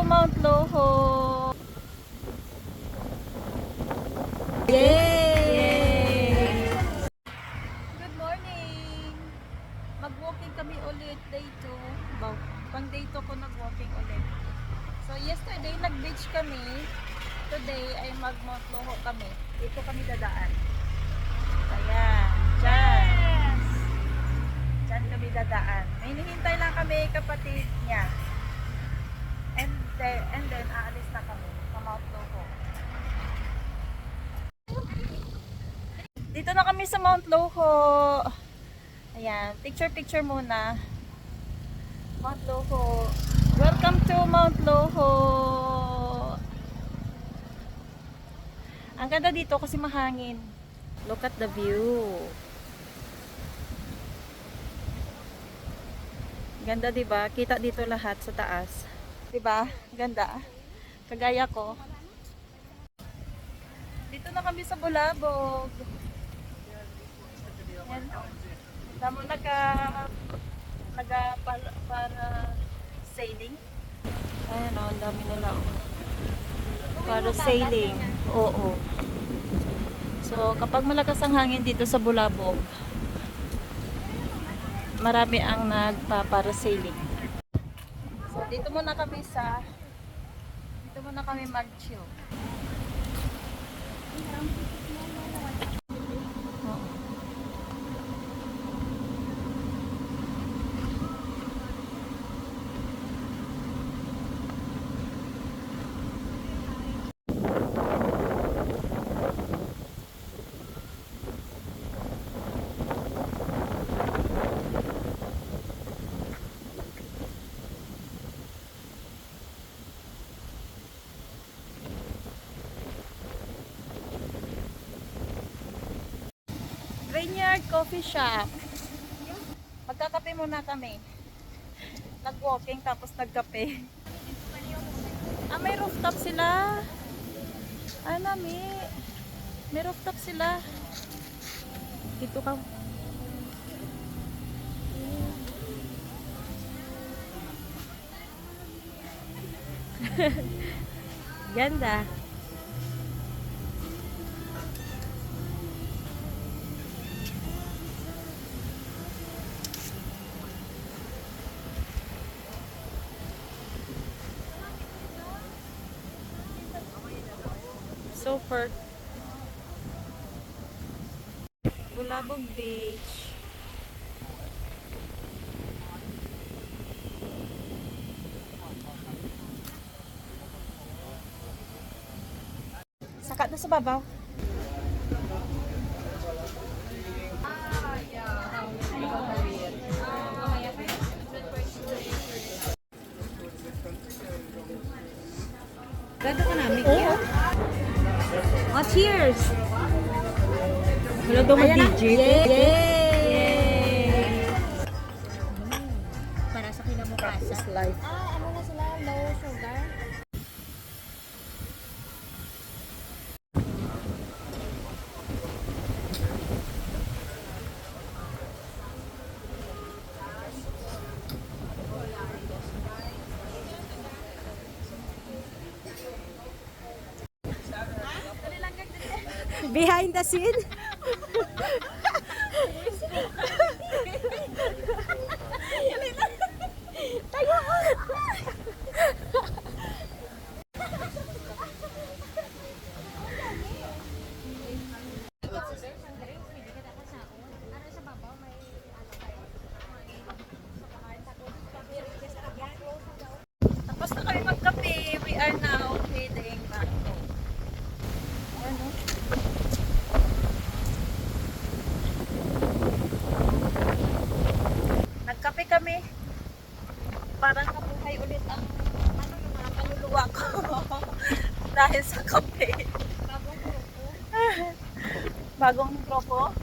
Mount Loho. Yay! Good morning! Mag-walking kami ulit day 2. Pang day 2 ko nag-walking ulit. So yesterday nag-beach kami. Today ay mag-Mount Loho kami. Dito kami dadaan. Ayan, dyan. Dyan kami dadaan. May hinihintay lang kami kapatid niya. And then aalis na kami sa Mount Loho. Dito na kami sa Mount Loho. Ayan, picture muna. Mount Loho. Welcome to Mount Loho. Ang ganda dito kasi mahangin. Look at the view. Ganda 'di ba? Kita dito lahat sa taas. 'Di ba? Ganda. Kagaya ko. Dito na kami sa Bulabog. Yan. Tama para sailing. Ayan o, ang dami nila. Para sailing. Oo. So, kapag malakas ang hangin dito sa Bulabog, marami ang nagpa-parasailing. So, dito muna kami mag-chill. Vineyard Coffee Shop. Magkakape muna kami. Nag-walking tapos nagkape. May rooftop sila. May rooftop sila. Dito ka. Ganda. Super. Bulabog Beach. Sakat na sa babaw. Ganda ka namin kaya? Oh, cheers! Wala daw mag-DJ. Yay! Para sa kinabukasan. Practice life. Ano na sila? Low sugar? Behind the scene. Tapos na kami magkape. We are now heading back home. Ano? Nagkape kami. Parang nabuhay ulit ang yung mga kaluluwa ko. Dahil sa kape. Bagong grupo. Bagong grupo?